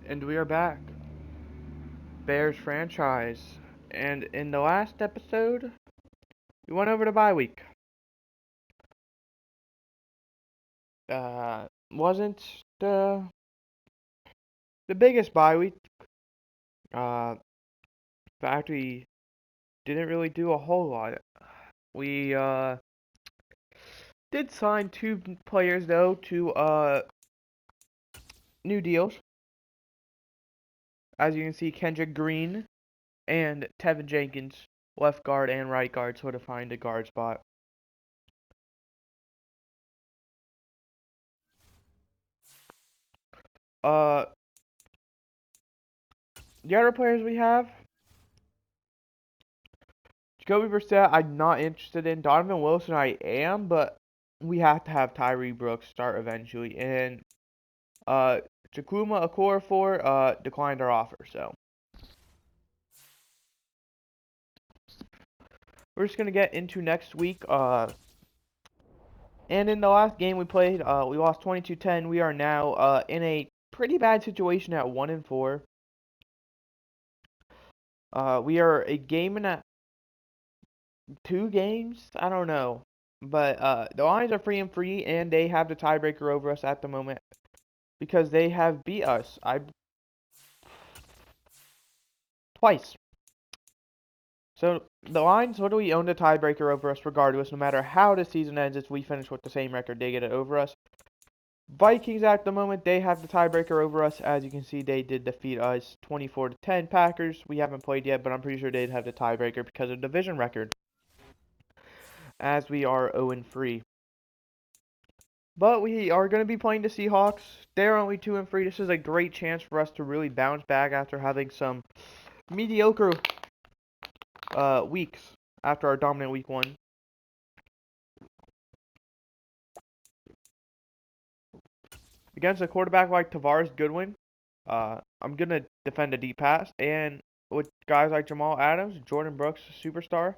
And we are back. Bears franchise. And in the last episode, we went over the bye week. Wasn't the biggest bye week. In fact, we didn't really do a whole lot. We did sign two players though to new deals. As you can see, Kendrick Green and Tevin Jenkins, left guard and right guard, sort of find a guard spot. Uh, the other players we have, Jacoby Brissett, I'm not interested in. Donovan Wilson, I am, but we have to have Tyree Brooks start eventually. And Chakuma Okorafor declined our offer, so we're just gonna get into next week. And in the last game we played, we lost 22-10. We are now in a pretty bad situation at 1-4. We are a game and two games. I don't know. But the Lions are 3-3, and they have the tiebreaker over us at the moment because they have beat us twice. So the Lions literally own the tiebreaker over us regardless, no matter how the season ends. If we finish with the same record, they get it over us. Vikings at the moment, they have the tiebreaker over us. As you can see, they did defeat us 24-10. Packers, we haven't played yet, but I'm pretty sure they'd have the tiebreaker because of division record, as we are 0-3. But we are going to be playing the Seahawks. They're only 2-3. This is a great chance for us to really bounce back after having some mediocre weeks after our dominant week 1. Against a quarterback like Tavares Goodwin, I'm going to defend a deep pass. And with guys like Jamal Adams, Jordan Brooks, superstar.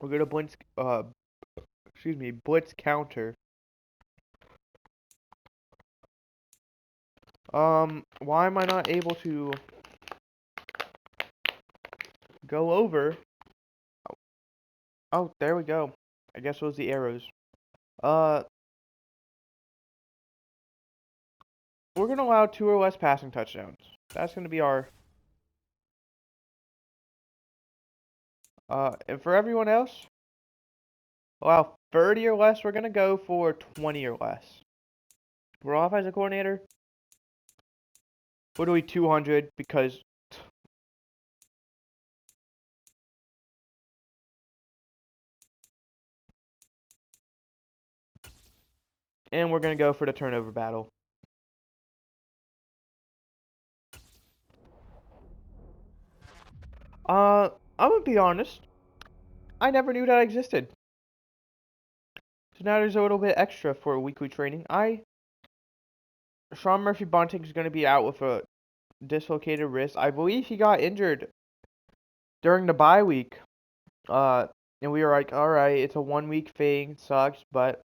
We're going to blitz counter. Why am I not able to go over? Oh, there we go. I guess it was the arrows. We're going to allow 2 or less passing touchdowns. That's going to be our... and for everyone else, allow 30 or less. We're going to go for 20 or less. We're offensive coordinator. What do we 200 because... And we're going to go for the turnover battle. I'm going to be honest. I never knew that existed. So now there's a little bit extra for weekly training. Sean Murphy Bunting is going to be out with a dislocated wrist. I believe he got injured during the bye week. And we were like, all right, it's a 1-week thing, sucks, but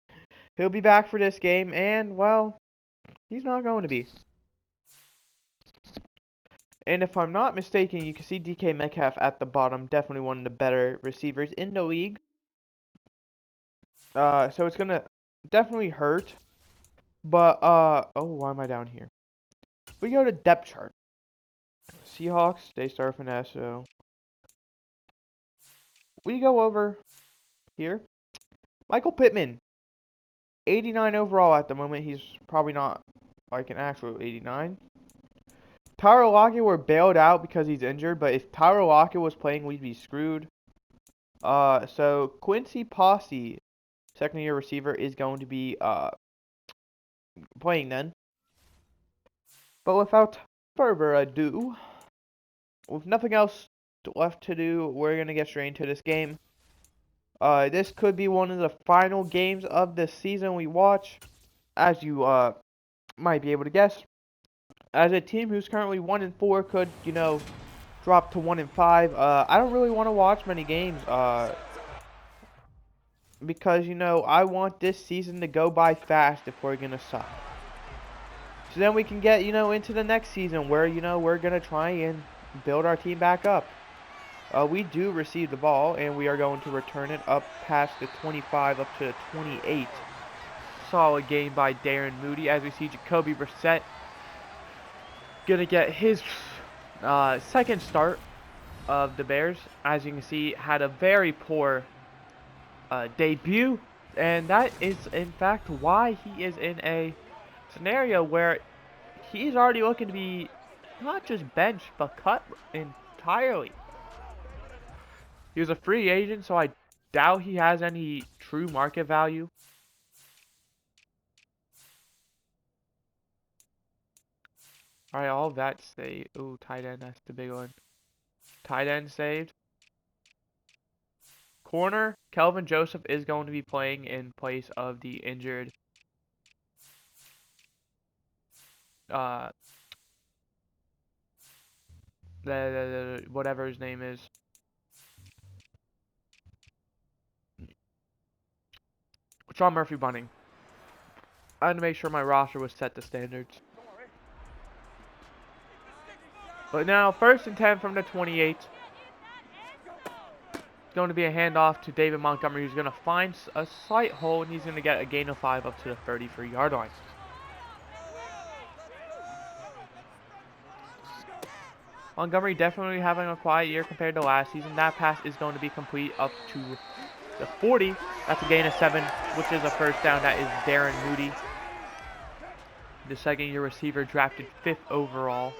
he'll be back for this game. And well, he's not going to be. And if I'm not mistaken, you can see DK Metcalf at the bottom, definitely one of the better receivers in the league. So it's gonna definitely hurt. But oh, why am I down here? We go to depth chart. Seahawks, they start finesse, so we go over here. Michael Pittman, 89 overall at the moment. He's probably not like an actual 89. Tyler Lockett were bailed out because he's injured, but if Tyler Lockett was playing, we'd be screwed. So Quincy Posse, second-year receiver, is going to be playing then. But without further ado, with nothing else left to do, we're gonna get straight into this game. This could be one of the final games of the season we watch, as you might be able to guess. As a team who's currently 1-4 could, drop to 1-5. I don't really want to watch many games. because, you know, I want this season to go by fast if we're going to suck. So then we can get, you know, into the next season where, you know, we're going to try and build our team back up. We do receive the ball, and we are going to return it up past the 25 up to the 28. Solid game by Darren Moody as we see Jacoby Brissett going to get his second start of the Bears. As you can see, had a very poor debut, and that is in fact why he is in a scenario where he's already looking to be not just benched but cut entirely. He was a free agent, so I doubt he has any true market value. Alright, all that saved. Ooh, tight end, that's the big one. Tight end saved. Corner, Kelvin Joseph is going to be playing in place of the injured whatever his name is. Sean Murphy Bunting. I had to make sure my roster was set to standards. But now, 1st and 10 from the 28. It's going to be a handoff to David Montgomery, who's going to find a slight hole, and he's going to get a gain of 5 up to the 33-yard line. Montgomery definitely having a quiet year compared to last season. That pass is going to be complete up to the 40. That's a gain of 7, which is a first down. That is Darren Moody, the second-year receiver, drafted 5th overall.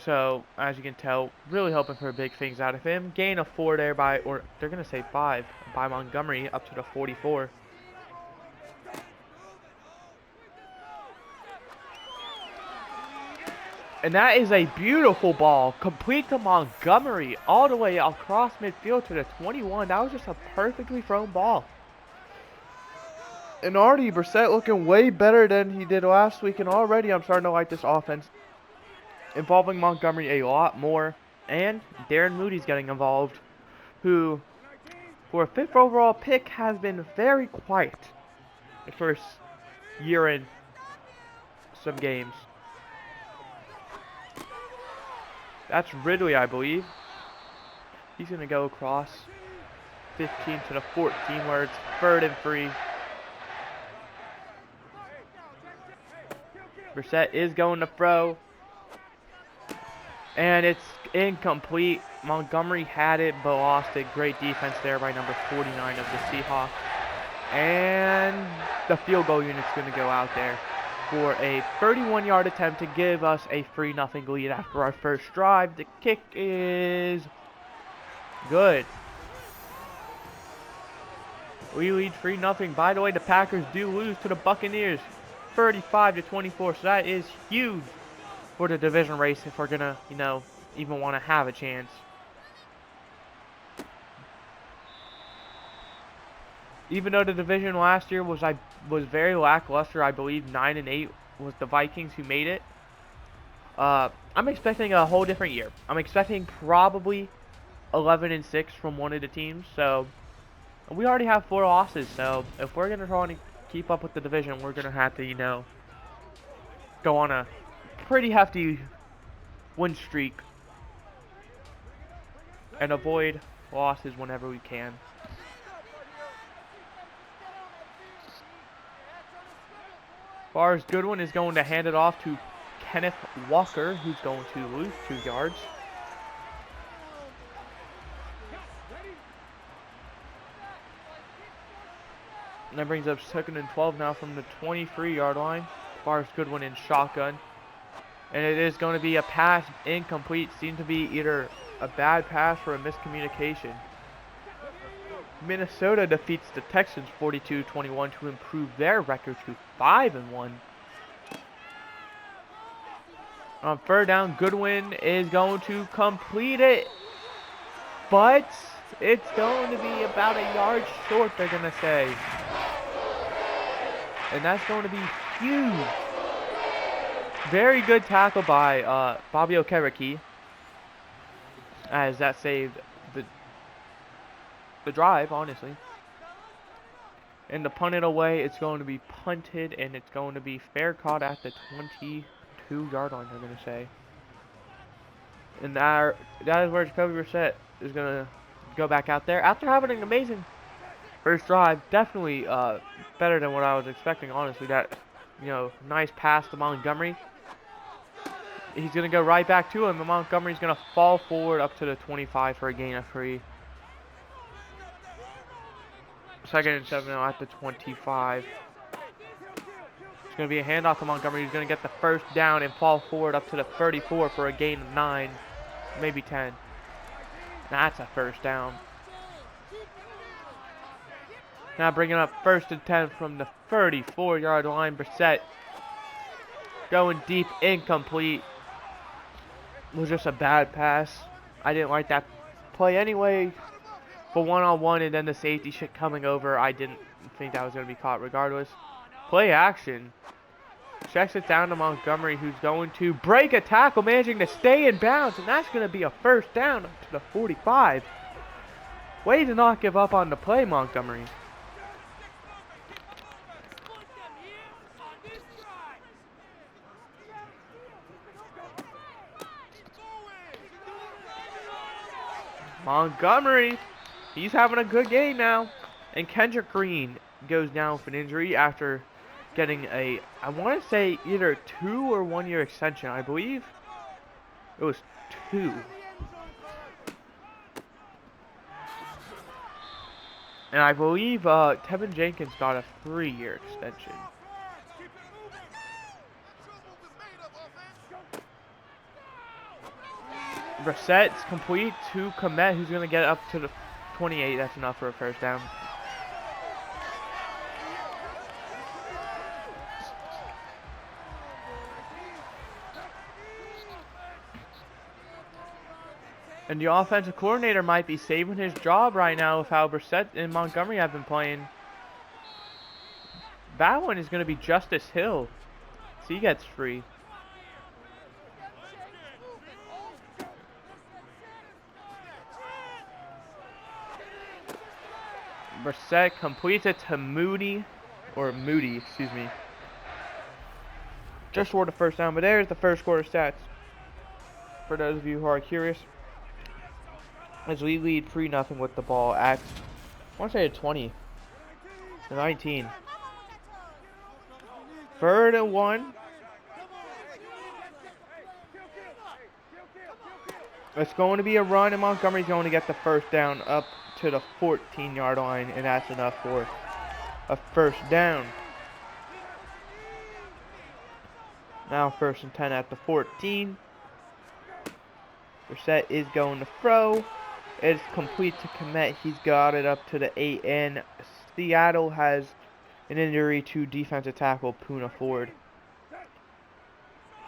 So, as you can tell, really hoping for big things out of him. Gain of 4 there by, or they're going to say 5, by Montgomery up to the 44. And that is a beautiful ball, complete to Montgomery, all the way across midfield to the 21. That was just a perfectly thrown ball. And already Brissett looking way better than he did last week, and already I'm starting to like this offense, involving Montgomery a lot more, and Darren Moody's getting involved, who, for a 5th overall pick, has been very quiet the first year in some games. That's Ridley, I believe. He's going to go across 15 to the 14, where it's 3rd and 3. Brissett is going to throw, and it's incomplete. Montgomery had it, but lost it. Great defense there by number 49 of the Seahawks. And the field goal unit's going to go out there for a 31-yard attempt to give us a 3-0 lead after our first drive. The kick is good. We lead 3-0. By the way, the Packers do lose to the Buccaneers 35-24, so that is huge for the division race if we're going to, you know, even want to have a chance. Even though the division last year was very lackluster, I believe 9-8 was the Vikings who made it. I'm expecting a whole different year. I'm expecting probably 11-6 from one of the teams. So we already have 4 losses. So if we're gonna try and keep up with the division, we're gonna have to, you know, go on a pretty hefty win streak and avoid losses whenever we can. As Goodwin is going to hand it off to Kenneth Walker, who's going to lose 2 yards. And that brings up 2nd and 12 now from the 23-yard line. Goodwin in shotgun. And it is going to be a pass incomplete. Seemed to be either a bad pass or a miscommunication. Minnesota defeats the Texans 42-21 to improve their record to 5-1. On 3rd down, Goodwin is going to complete it, but it's going to be about a yard short, they're going to say. And that's going to be huge. Very good tackle by Bobby Okereke, as that saved the drive, honestly. And to punt it away, it's going to be punted, and it's going to be fair caught at the 22-yard line, they're going to say. And that is where Jacoby Brissett is going to go back out there. After having an amazing first drive, definitely better than what I was expecting, honestly. That, nice pass to Montgomery. He's going to go right back to him, and Montgomery's going to fall forward up to the 25 for a gain of 3. 2nd and 7 now at the 25. It's going to be a handoff to Montgomery. He's going to get the first down and fall forward up to the 34 for a gain of 9, maybe 10. That's a first down. Now bringing up 1st and 10 from the 34-yard line. Brissett going deep, incomplete. It was just a bad pass. I didn't like that play anyway. For one-on-one and then the safety shit coming over, I didn't think that was going to be caught regardless. Play action. Checks it down to Montgomery, who's going to break a tackle, managing to stay in bounds, and that's going to be a first down up to the 45. Way to not give up on the play, Montgomery. Montgomery, he's having a good game now. And Kendrick Green goes down with an injury after getting a, I want to say either a 2 or 1 year extension. I believe it was 2. And I believe Tevin Jenkins got a 3-year extension. Brissett's complete to Komet, who's going to get up to the 28. That's enough for a first down. And the offensive coordinator might be saving his job right now with how Brissett and Montgomery have been playing. That one is going to be Justice Hill. So he gets free. Brissett completes it to Moody, excuse me. Just for the first down, but there's the first quarter stats. For those of you who are curious. As we lead 3-0 with the ball at, I want to say a 20, to 19. 3rd and 1. It's going to be a run, and Montgomery's going to get the first down up to the 14-yard line, and that's enough for a first down. Now 1st and 10 at the 14. Brissett is going to throw. It's complete to Komet. He's got it up to the 8, and Seattle has an injury to defensive tackle Poona Ford.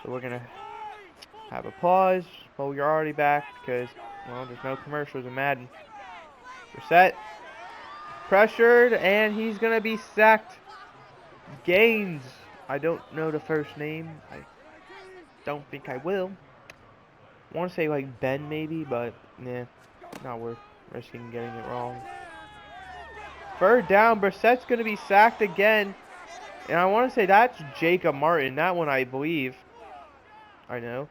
So we're going to have a pause, but we're already back because, well, there's no commercials in Madden. Brissett pressured, and he's going to be sacked. Gaines. I don't know the first name. I don't think I will. I want to say like Ben maybe, but nah, not worth risking getting it wrong. 3rd down, Brissett's going to be sacked again. And I want to say that's Jacob Martin. That one I believe. I know.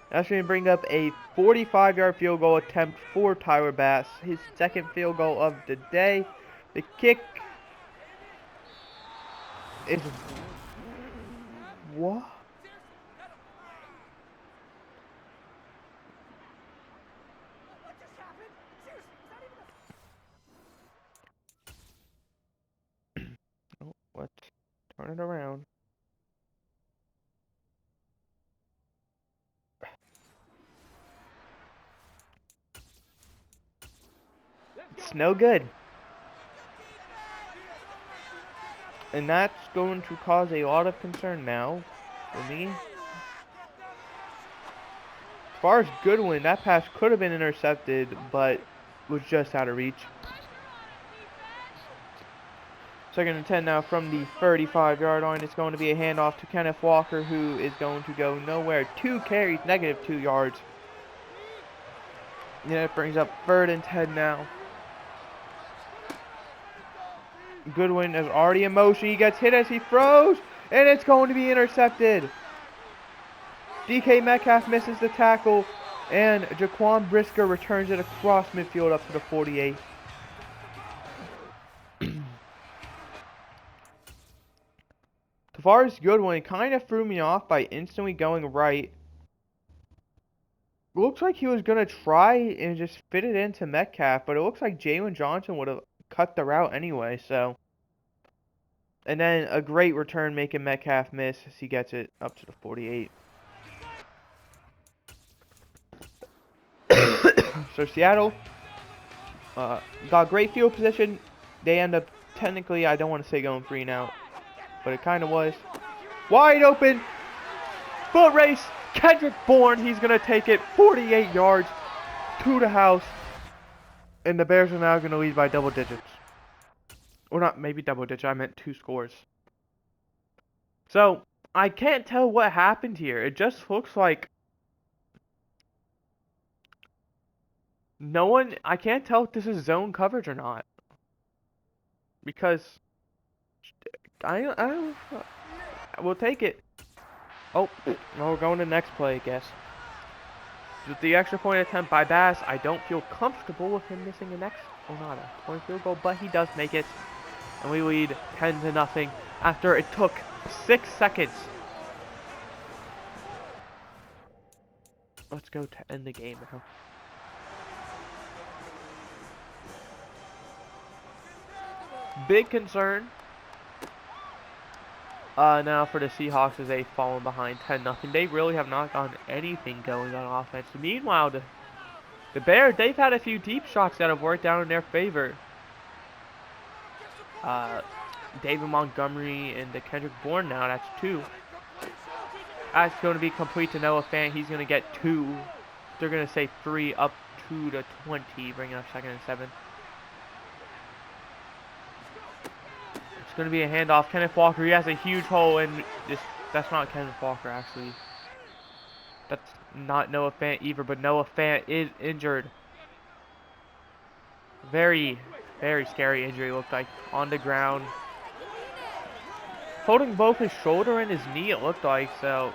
That's going to bring up a 45-yard field goal attempt for Tyler Bass. His 2nd field goal of the day. The kick is... What? Oh, let's turn it around. It's no good. And that's going to cause a lot of concern now for me. As far as Goodwin, that pass could have been intercepted, but was just out of reach. 2nd and 10 now from the 35-yard line. It's going to be a handoff to Kenneth Walker, who is going to go nowhere. 2 carries, -2 yards. Yeah, it brings up 3rd and 10 now. Goodwin is already in motion. He gets hit as he throws, and it's going to be intercepted. DK Metcalf misses the tackle, and Jaquan Brisker returns it across midfield up to the 48. Tavares Goodwin kind of threw me off by instantly going right. Looks like he was going to try and just fit it into Metcalf, but it looks like Jalen Johnson would have cut the route anyway, so. And then a great return making Metcalf miss as he gets it up to the 48. So Seattle got great field position. They end up technically, I don't want to say going 3 and out, but it kind of was. Wide open. Foot race. Kendrick Bourne. He's going to take it 48 yards to the house. And the Bears are now going to lead by double digits. Or not, maybe double digits. I meant 2 scores. So, I can't tell what happened here. It just looks like I can't tell if this is zone coverage or not. Because we'll take it. Oh, well, we're going to the next play, I guess. With the extra point attempt by Bass, I don't feel comfortable with him missing an point field goal, but he does make it. And we lead 10-0 after it took 6 seconds. Let's go to end the game now. Big concern now for the Seahawks as they fallen behind 10-0. They really have not gotten anything going on offense. Meanwhile, the Bears, they've had a few deep shots that have worked out in their favor. David Montgomery and the Kendrick Bourne now, that's 2. That's going to be complete to Noah Fant. He's going to get 2. They're going to say 3 up to the 20, bringing up 2nd and 7. It's going to be a handoff. Kenneth Walker, he has a huge hole, and that's not Kenneth Walker, actually. That's not Noah Fant either, but Noah Fant is injured. Very, very scary injury, looked like. On the ground. Holding both his shoulder and his knee, it looked like, so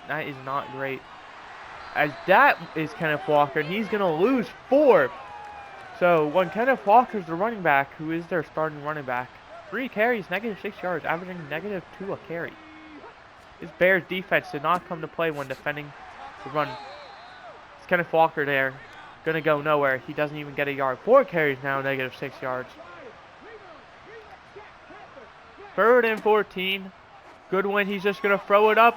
that is not great. As that is Kenneth Walker, and he's going to lose 4. So when Kenneth Walker's the running back, who is their starting running back, 3 carries, -6 yards, averaging -2 a carry. This Bears defense did not come to play when defending the run. It's Kenneth Walker there. Gonna go nowhere. He doesn't even get a yard. 4 carries now, -6 yards. 3rd and 14. Goodwin, he's just gonna throw it up.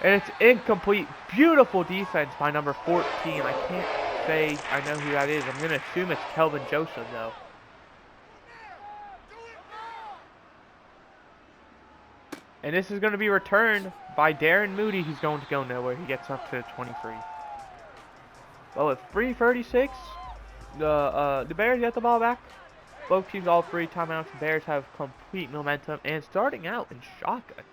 And it's incomplete. Beautiful defense by number 14. I can't say I know who that is. I'm gonna assume it's Kelvin Joseph though. And this is going to be returned by Darren Moody. He's going to go nowhere. He gets up to 23. Well, at 3:36, the Bears get the ball back. Both teams all 3 timeouts. The Bears have complete momentum and starting out in shotgun.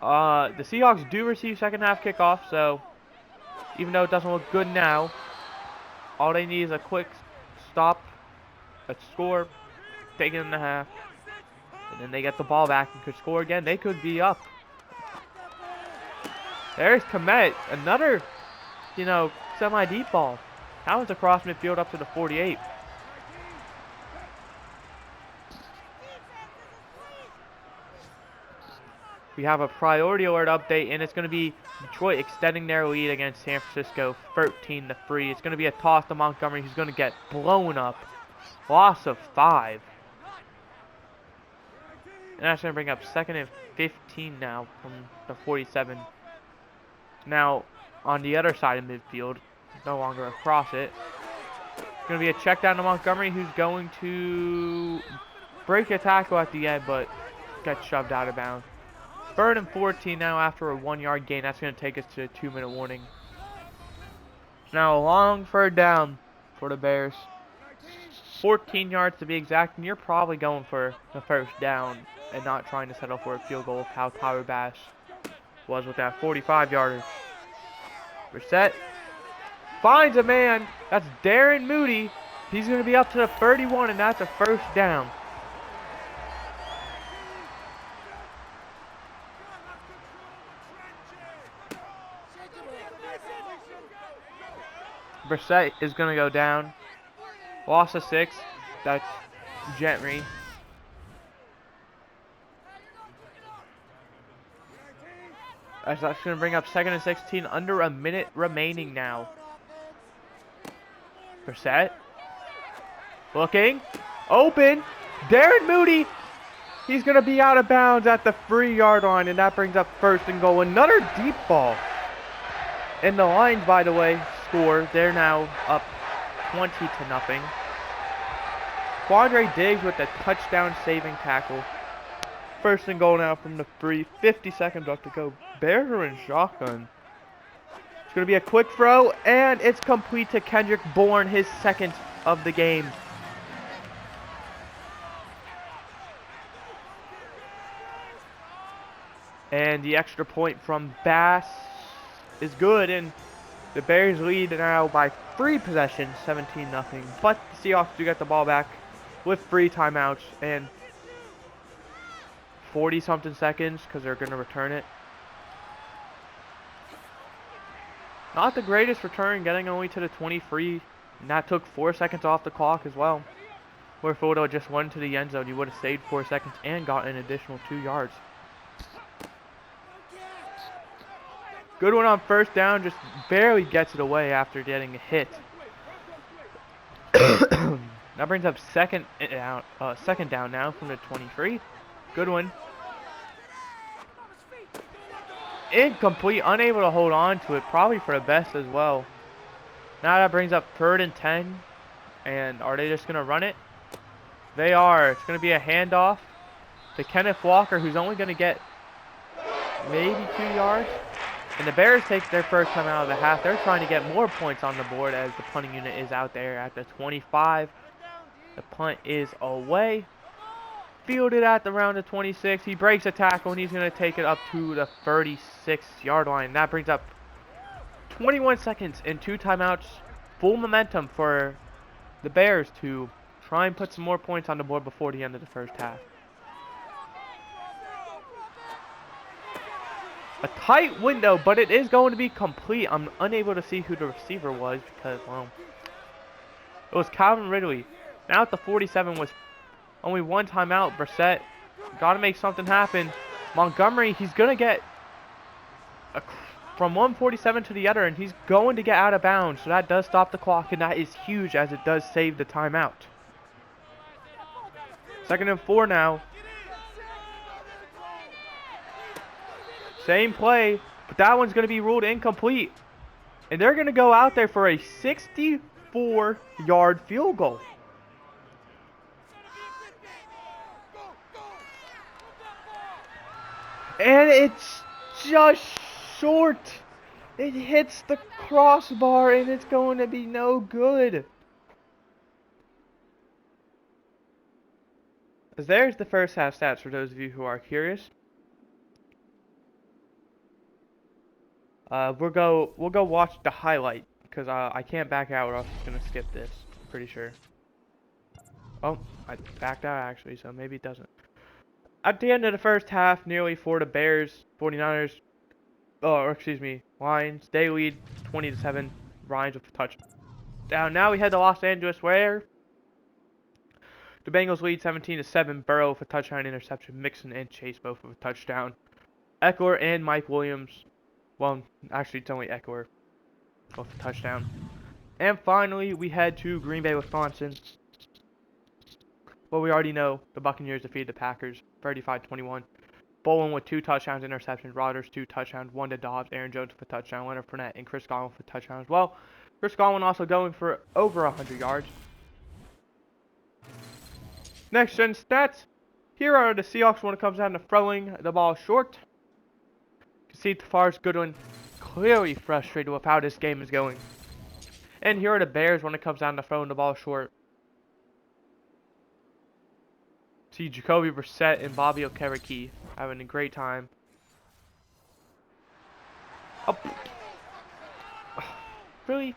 The Seahawks do receive second half kickoff, so even though it doesn't look good now, all they need is a quick stop, a score, take it in the half. And then they get the ball back and could score again. They could be up. There's Komet. Another, semi-deep ball. That one's across midfield up to the 48. We have a priority alert update, and it's going to be Detroit extending their lead against San Francisco 13-3. It's going to be a toss to Montgomery. He's going to get blown up. Loss of 5. And that's going to bring up 2nd and 15 now from the 47. Now, on the other side of midfield, no longer across it. It's going to be a check down to Montgomery, who's going to break a tackle at the end, but gets shoved out of bounds. 3rd and 14 now after a 1-yard gain. That's going to take us to a 2-minute warning. Now, a long 3rd down for the Bears. 14 yards to be exact, and you're probably going for the 1st down and not trying to settle for a field goal of how Tyler Bass was with that 45-yarder. Brissett finds a man. That's Darren Moody. He's going to be up to the 31, and that's a first down. Brissett is going to go down. Loss of 6. That's Gentry. As that's going to bring up 2nd and 16. Under a minute remaining now. Brissett. Looking. Open. Darren Moody. He's going to be out of bounds at the 3-yard line. And that brings up 1st and goal. Another deep ball. And the Lions, by the way, score. They're now up 20-0. Quandre Diggs with a touchdown saving tackle. 1st and goal now from the 3. 50 seconds left to go. Bears are in shotgun. It's going to be a quick throw, and it's complete to Kendrick Bourne, his 2nd of the game. And the extra point from Bass is good, and the Bears lead now by 3 possessions, 17-0. But the Seahawks do get the ball back with 3 timeouts and 40-something seconds because they're going to return it. Not the greatest return, getting only to the 23, and that took 4 seconds off the clock as well. Where if it would have just went to the end zone, you would have saved 4 seconds and got an additional 2 yards. Good one on 1st down, just barely gets it away after getting a hit. That brings up second down now from the 23. Good one. Incomplete, unable to hold on to it, probably for the best as well. Now that brings up 3rd and 10. And are they just going to run it? They are. It's going to be a handoff to Kenneth Walker, who's only going to get maybe 2 yards. And the Bears take their first time out of the half. They're trying to get more points on the board as the punting unit is out there at the 25. The punt is away. Fielded at around the 26. He breaks a tackle, and he's going to take it up to the 36-yard line. That brings up 21 seconds and 2 timeouts. Full momentum for the Bears to try and put some more points on the board before the end of the first half. A tight window, but it is going to be complete. I'm unable to see who the receiver was because, well, it was Calvin Ridley. Now at the 47 with only 1 timeout. Brissett got to make something happen. Montgomery, he's going to get from 147 to the other, and he's going to get out of bounds. So that does stop the clock, and that is huge as it does save the timeout. 2nd and 4 now. Same play, but that one's going to be ruled incomplete. And they're going to go out there for a 64-yard field goal. And it's just short. It hits the crossbar, and it's going to be no good. As there's the first half stats for those of you who are curious. We'll go watch the highlight because I can't back out or else it's gonna skip this. I'm pretty sure. Oh, I backed out actually, so maybe it doesn't. At the end of the first half, nearly for the Bears, 49ers, Lions, they lead 20-7. Lions with a touchdown. Now we head to Los Angeles, where the Bengals lead 17-7. Burrow with a touchdown interception. Mixon and Chase both with a touchdown. Eckler and Mike Williams. Well, actually, it's only Eckler with a touchdown. And finally, we head to Green Bay, Wisconsin. Well, we already know the Buccaneers defeated the Packers 35-21. Bolin with 2 touchdowns, interceptions. Rodgers 2 touchdowns, 1 to Dobbs. Aaron Jones with a touchdown. Leonard Fournette and Chris Godwin with a touchdown as well. Chris Godwin also going for over 100 yards. Next gen stats. Here are the Seahawks when it comes down to throwing the ball short. You can see Tafar's Goodwin clearly frustrated with how this game is going. And here are the Bears when it comes down to throwing the ball short. See Jacoby Brissett and Bobby Okereke having a great time. Oh. Really?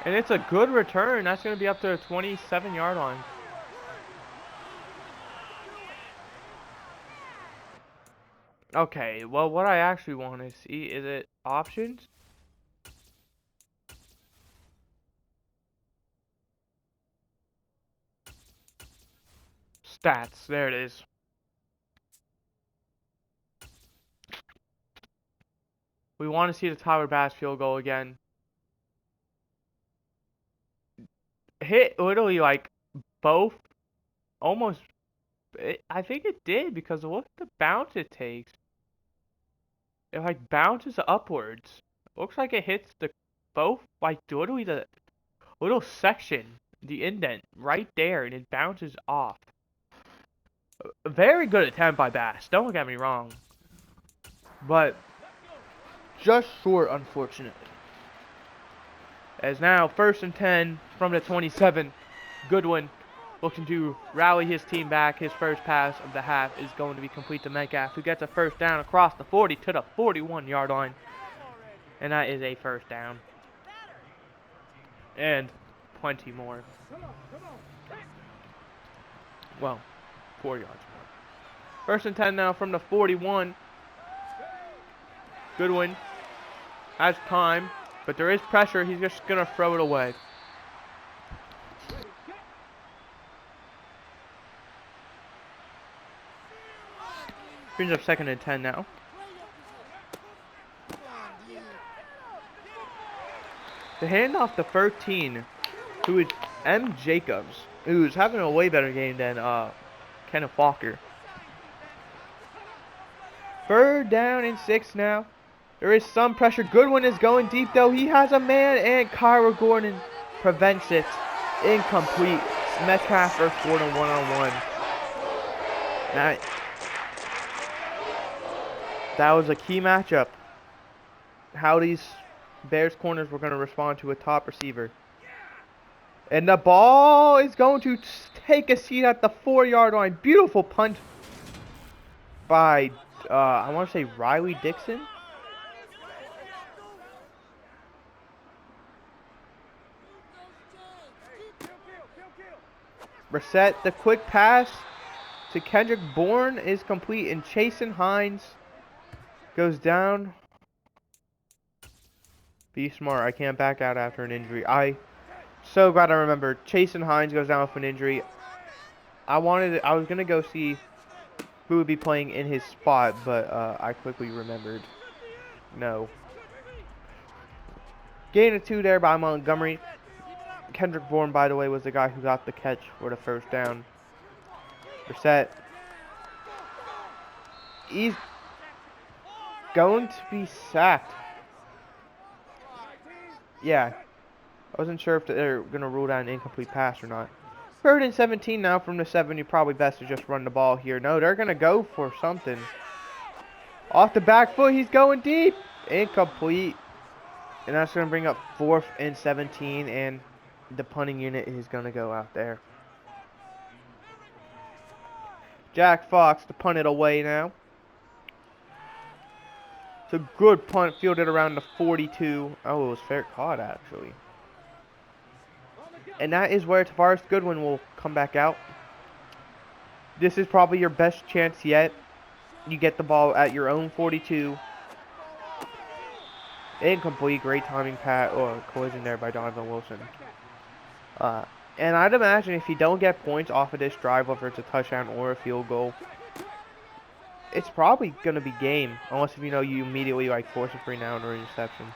And it's a good return. That's going to be up to the 27-yard line. Okay, well, what I actually want to see is it options? Stats. There it is. We want to see the Tyler Bass field goal again. Hit literally like both, almost. I think it did because look at the bounce it takes. It like bounces upwards. Looks like it hits the both, like literally the little section, the indent right there, and it bounces off. A very good attempt by Bass. Don't get me wrong, but just short, unfortunately. As now 1st and 10 from the 27. Goodwin looking to rally his team back. His first pass of the half is going to be complete to Metcalf, who gets a first down across the 40 to the 41-yard line. And that is a first down. And plenty more. Well, 4 yards more. 1st and 10 now from the 41. Goodwin has time, but there is pressure. He's just going to throw it away. Brings up 2nd and 10 now. The handoff to 13, who is M. Jacobs, who's having a way better game than Kenneth Walker. 3rd down and 6 now. There is some pressure. Goodwin is going deep though. He has a man, and Kyra Gordon prevents it. Incomplete. Metcalf are scored a one-on-one. That was a key matchup. How these Bears corners were going to respond to a top receiver. And the ball is going to take a seat at the 4-yard line. Beautiful punt by, I want to say Riley Dixon. Brissett, the quick pass to Kendrick Bourne is complete, and Chasen Hines goes down. Be smart. I can't back out after an injury. So glad I remembered. Chasen Hines goes down with an injury. I was gonna go see who would be playing in his spot, but I quickly remembered. No. Gain of 2 there by Montgomery. Kendrick Bourne, by the way, was the guy who got the catch for the first down. Brissett. He's going to be sacked. Yeah. I wasn't sure if they're going to rule that an incomplete pass or not. 3rd and 17 now from the 7. You're probably best to just run the ball here. No, they're going to go for something. Off the back foot, he's going deep. Incomplete. And that's going to bring up 4th and 17, and the punting unit is going to go out there. Jack Fox to punt it away now. It's a good punt, fielded around the 42. Oh, it was fair caught, actually. And that is where Tavares Goodwin will come back out. This is probably your best chance yet. You get the ball at your own 42. Incomplete. Great timing collision there by Donovan Wilson. And I'd imagine if you don't get points off of this drive, whether it's a touchdown or a field goal, it's probably going to be game. Unless if you immediately force a free down or interception.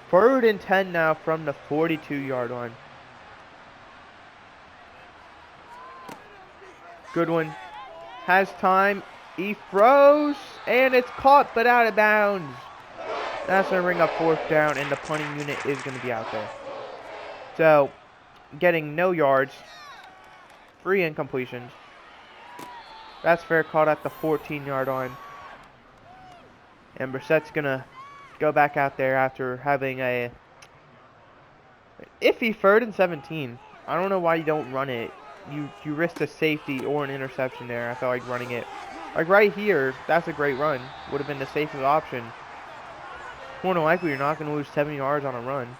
3rd and 10 now from the 42-yard line. Goodwin has time. He throws, and it's caught, but out of bounds. That's going to bring up 4th down, and the punting unit is going to be out there. So, getting no yards. 3 incompletions. That's fair caught at the 14-yard line. And Brissett's going to go back out there after having a iffy 3rd and 17. I don't know why you don't run it. You risked a safety or an interception there. I felt like running it. Like right here, that's a great run. Would have been the safest option. More than likely, you're not going to lose 7 yards on a run.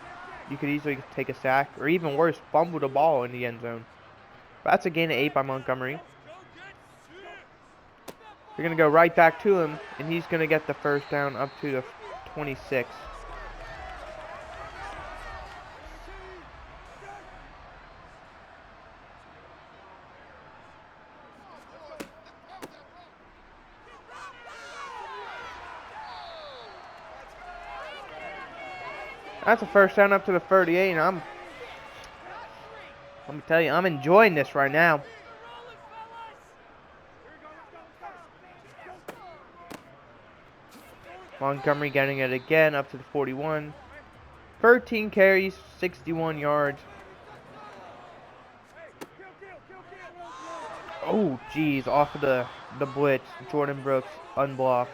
You could easily take a sack, or even worse, fumble the ball in the end zone. But that's a gain of 8 by Montgomery. They're going to go right back to him, and he's going to get the first down up to the 26. That's a first down up to the 38, and let me tell you, I'm enjoying this right now. Montgomery getting it again up to the 41. 13 carries, 61 yards. Oh, geez, off of the blitz. Jordan Brooks unblocked.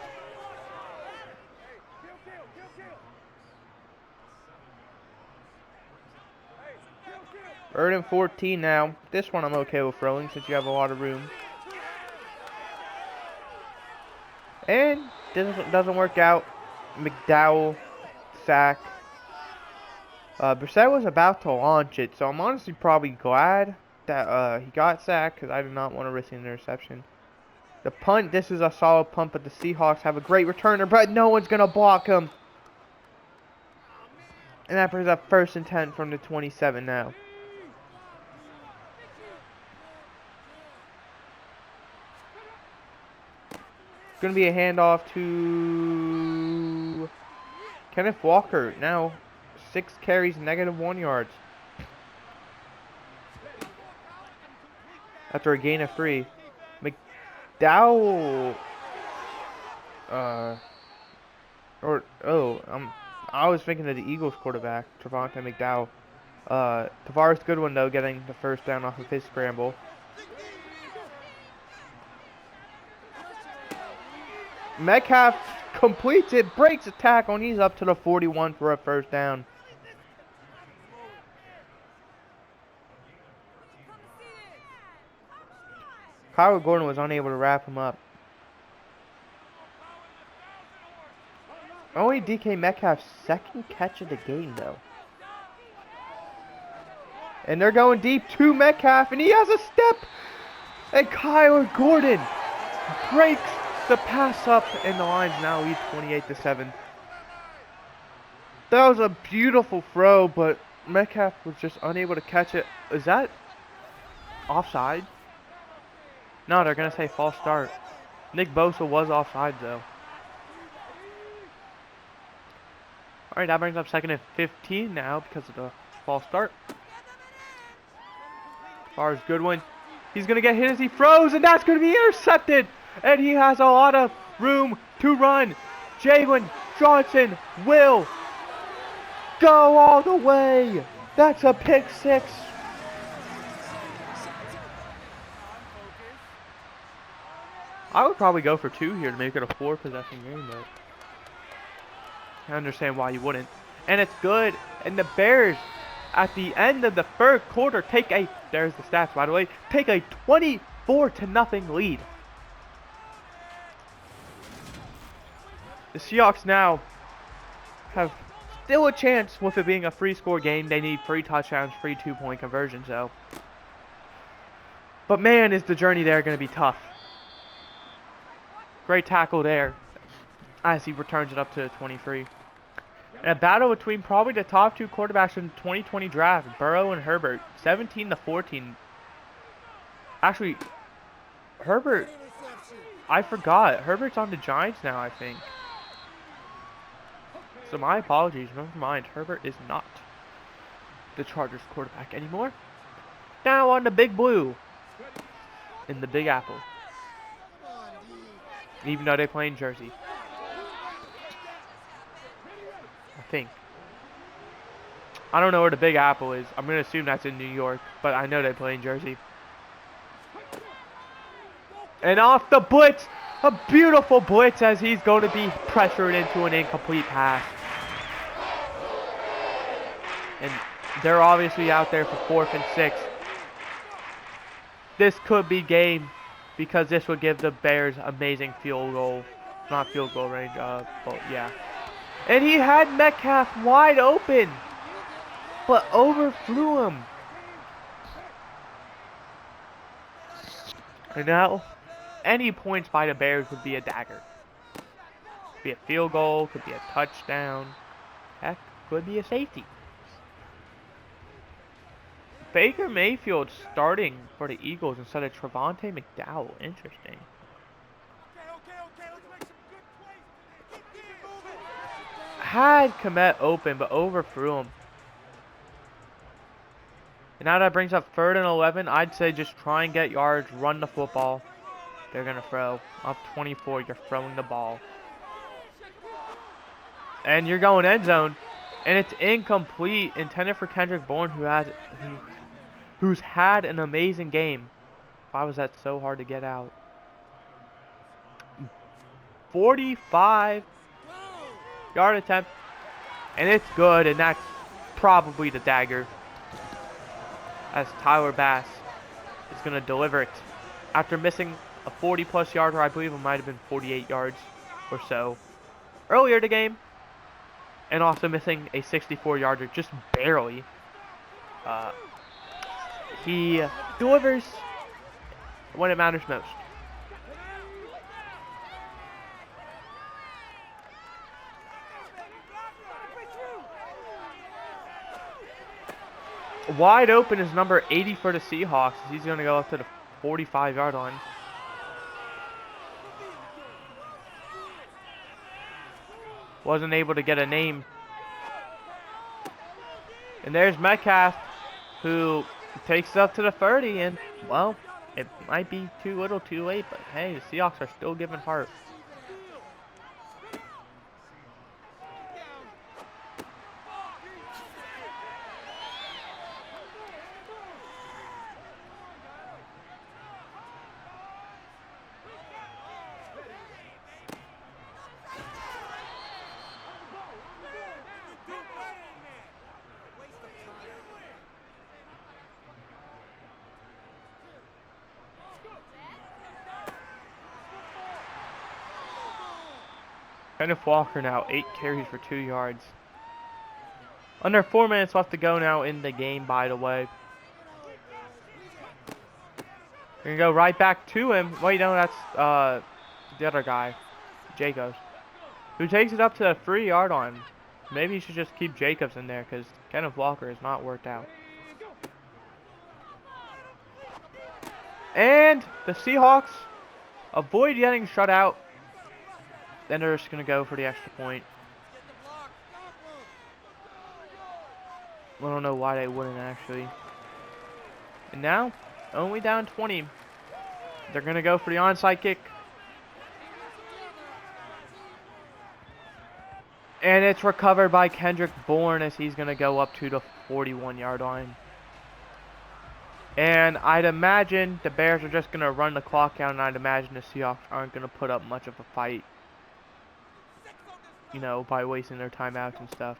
Third and 14 now. This one I'm okay with throwing since you have a lot of room. And this doesn't work out. McDowell, sack. Brissett was about to launch it, so I'm honestly probably glad that he got sacked because I did not want to risk an interception. The punt, this is a solid punt, but the Seahawks have a great returner, but no one's going to block him. And that brings up 1st and 10 from the 27 now. It's going to be a handoff to Kenneth Walker. Now 6 carries, -1 yards. After a gain of 3. McDowell. I was thinking of the Eagles quarterback, Trevante McDowell. Tavares Goodwin, though, getting the first down off of his scramble. Metcalf completes it, breaks a tackle, and he's up to the 41 for a first down. Kyler Gordon was unable to wrap him up. Only DK Metcalf's 2nd catch of the game, though. And they're going deep to Metcalf, and he has a step. And Kyler Gordon breaks the pass up, and the Lions now lead 28-7. That was a beautiful throw, but Metcalf was just unable to catch it. Is that offside? No, they're going to say false start. Nick Bosa was offside, though. Alright, that brings up 2nd and 15 now because of the false start. As far as Goodwin, he's going to get hit as he throws, and that's going to be intercepted. And he has a lot of room to run. Jalen Johnson will go all the way. That's a pick 6. I would probably go for 2 here to make it a 4-possession game, but I understand why you wouldn't. And it's good. And the Bears, at the end of the 3rd quarter, there's the stats, by the way, take a 24-0 lead. The Seahawks now have still a chance with it being a 3-score game. They need 3 touchdowns, 3 2-point conversions, though. But man, is the journey there going to be tough. Great tackle there as he returns it up to 23. And a battle between probably the top 2 quarterbacks in the 2020 draft, Burrow and Herbert, 17-14. Actually, Herbert, I forgot. Herbert's on the Giants now, I think. So my apologies, never mind. Herbert is not the Chargers quarterback anymore. Now on the Big Blue in the Big Apple. Even though they play in Jersey. I think. I don't know where the Big Apple is. I'm going to assume that's in New York, but I know they play in Jersey. And off the blitz, a beautiful blitz as he's going to be pressured into an incomplete pass. And they're obviously out there for 4th and 6. This could be game because this would give the Bears amazing field goal. Not field goal range, but yeah. And he had Metcalf wide open, but overthrew him. And now, any points by the Bears would be a dagger. Could be a field goal, could be a touchdown. Heck, could be a safety. Baker Mayfield starting for the Eagles instead of Trevante McDowell. Interesting. Had Komet open, but overthrew him. And now that brings up 3rd and 11. I'd say just try and get yards, run the football. They're going to throw. Up 24, you're throwing the ball. And you're going end zone. And it's incomplete, intended for Kendrick Bourne, who's had an amazing game. Why was that so hard to get out? 45-yard attempt. And it's good, and that's probably the dagger. As Tyler Bass is going to deliver it. After missing a 40-plus yarder, I believe it might have been 48 yards or so earlier in the game. And also missing a 64-yarder, just barely. He delivers when it matters most. Wide open is number 80 for the Seahawks. He's going to go up to the 45-yard line. Wasn't able to get a name. And there's Metcalf, who takes it up to the 30, and, well, it might be too little too late, but hey, the Seahawks are still giving heart. Kenneth Walker now, 8 carries for 2 yards. Under 4 minutes left to go now in the game, by the way. We're going to go right back to him. Wait, no, that's the other guy, Jacobs, who takes it up to the 3-yard line. Maybe you should just keep Jacobs in there because Kenneth Walker has not worked out. And the Seahawks avoid getting shut out. Then they're just going to go for the extra point. I don't know why they wouldn't, actually. And now, only down 20. They're going to go for the onside kick. And it's recovered by Kendrick Bourne as he's going to go up to the 41-yard line. And I'd imagine the Bears are just going to run the clock out, and I'd imagine the Seahawks aren't going to put up much of a fight, you know, by wasting their timeouts and stuff.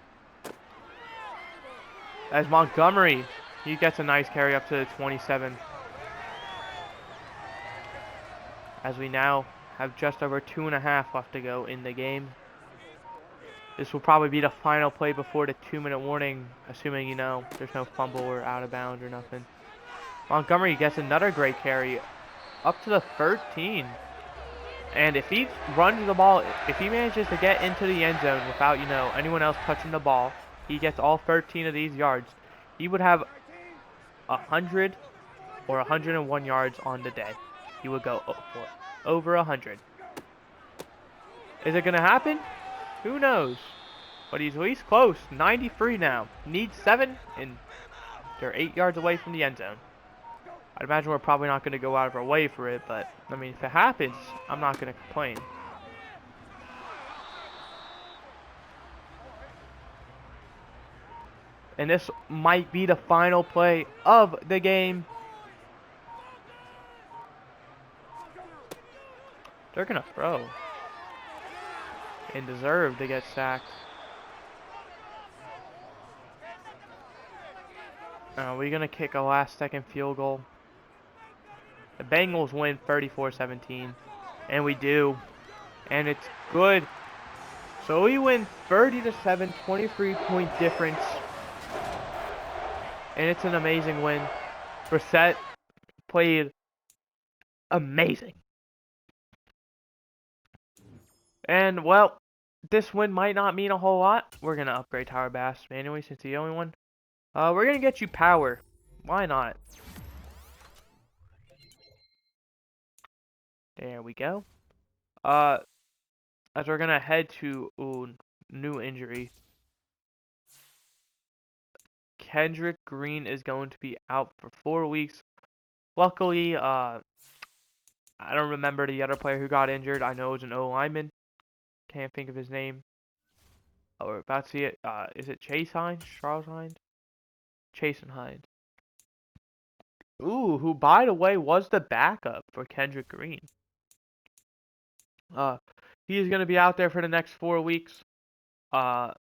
As Montgomery, he gets a nice carry up to the 27. As we now have just over 2.5 left to go in the game. This will probably be the final play before the 2-minute warning, assuming, you know, there's no fumble or out of bounds or nothing. Montgomery gets another great carry up to the 13. And if he runs the ball, if he manages to get into the end zone without, you know, anyone else touching the ball, he gets all 13 of these yards. He would have 100 or 101 yards on the day. He would go for over 100. Is it going to happen? Who knows? But he's at least close. 93 now. Needs 7, and they're 8 yards away from the end zone. I'd imagine we're probably not going to go out of our way for it, but, I mean, if it happens, I'm not going to complain. And this might be the final play of the game. They're going to throw. And deserve to get sacked. We're going to kick a last-second field goal. The Bengals win 34-17. And we do. And it's good. So we win 30-7, 23-point difference. And it's an amazing win. Brissett played amazing. And, well, this win might not mean a whole lot. We're going to upgrade Tower Bass manually since he's the only one. We're going to get you power. Why not? There we go. As we're going to head to new injury. Kendrick Green is going to be out for 4 weeks. Luckily, I don't remember the other player who got injured. I know it was an O lineman. Can't think of his name. Oh, we're about to see it. Is it Chase Hines? Charles Hines? Chase and Hines. Ooh, who, by the way, was the backup for Kendrick Green. He is going to be out there for the next 4 weeks. Alex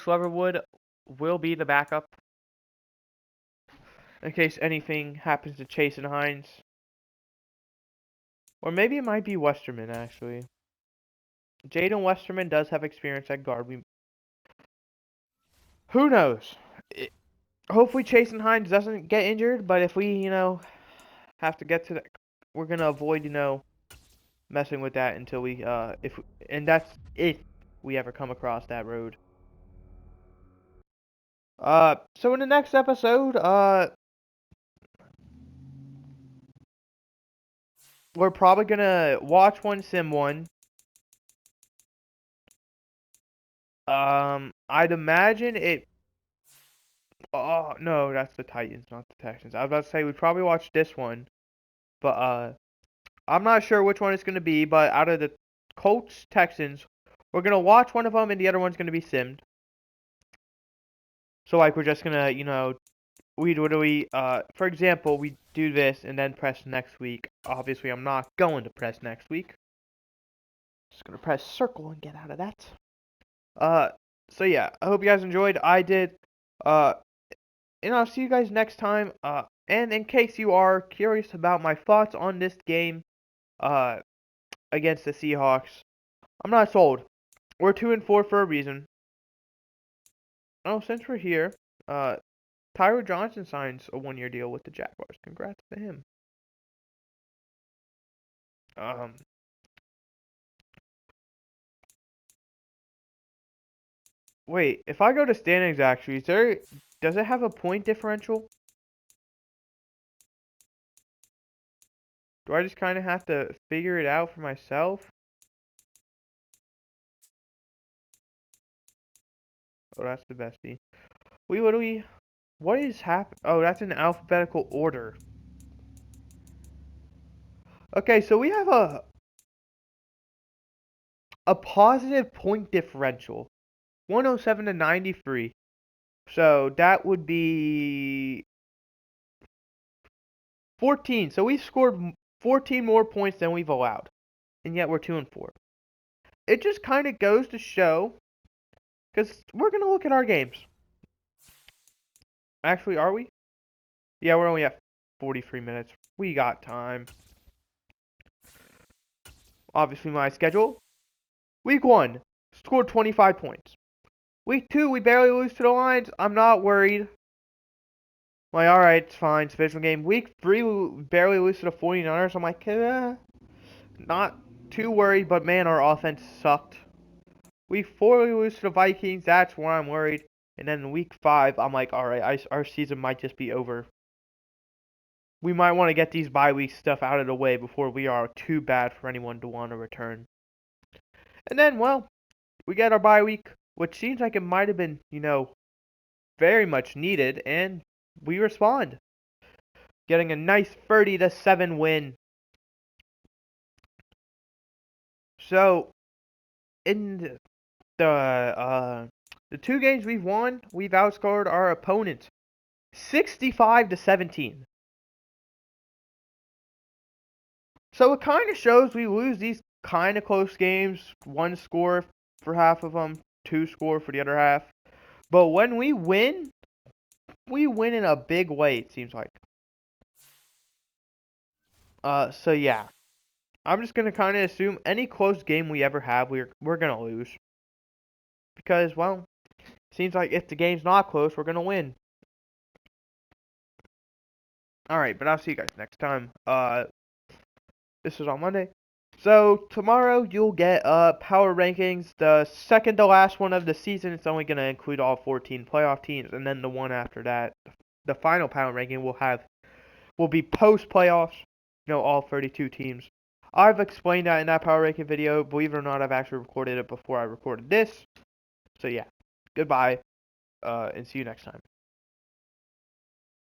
Leatherwood will be the backup in case anything happens to Chase and Hines. Or maybe it might be Westerman, actually. Jaden Westerman does have experience at guard. Who knows? Hopefully Chase and Hines doesn't get injured, but if we, have to get to that, we're going to avoid, messing with that until we, and that's if we ever come across that road. So in the next episode, we're probably gonna watch one, sim one. I'd imagine it. Oh no, that's the Titans, not the Texans. I was about to say we'd probably watch this one, but I'm not sure which one it's gonna be. But out of the Colts, Texans, we're gonna watch one of them, and the other one's gonna be simmed. So like we're just gonna, for example, we do this and then press next week. Obviously, I'm not going to press next week. Just gonna press circle and get out of that. So yeah, I hope you guys enjoyed. I did. And I'll see you guys next time. And in case you are curious about my thoughts on this game, against the Seahawks, I'm not sold. We're 2-4 for a reason. Oh, since we're here, Tyler Johnson signs a 1-year deal with the Jaguars. Congrats to him. Wait, if I go to standings, actually, does it have a point differential? Do I just kind of have to figure it out for myself? Oh, that's the bestie. What is happening? Oh, that's in alphabetical order. Okay, so we have a positive point differential. 107 to 93. So that would be 14. So we've scored 14 more points than we've allowed. And yet we're 2-4. It just kind of goes to show, because we're going to look at our games. Actually, are we? Yeah, we're only at 43 minutes. We got time. Obviously, my schedule. Week 1, scored 25 points. Week 2, we barely lose to the Lions. I'm not worried. Like, alright, it's fine. It's a divisional game. Week 3, we barely lose to the 49ers. I'm like, not too worried, but man, our offense sucked. Week 4, we lose to the Vikings. That's where I'm worried. And then week 5, I'm like, alright, our season might just be over. We might want to get these bye week stuff out of the way before we are too bad for anyone to want to return. And then, well, we get our bye week, which seems like it might have been, very much needed, and we respond. Getting a nice 30-7 win. So, in the 2 games we've won, we've outscored our opponent 65-17. So it kind of shows we lose these kind of close games. 1 score for half of them, 2 score for the other half. But when we win in a big way, it seems like. So yeah. I'm just gonna kind of assume any close game we ever have, we're gonna lose. Because, well, seems like if the game's not close, we're gonna win. Alright, but I'll see you guys next time. This is on Monday. So, tomorrow you'll get, power rankings. The second to last one of the season, it's only gonna include all 14 playoff teams, and then the one after that, the final power ranking will be post-playoffs, all 32 teams. I've explained that in that power ranking video. Believe it or not, I've actually recorded it before I recorded this. So, yeah. Goodbye, and see you next time.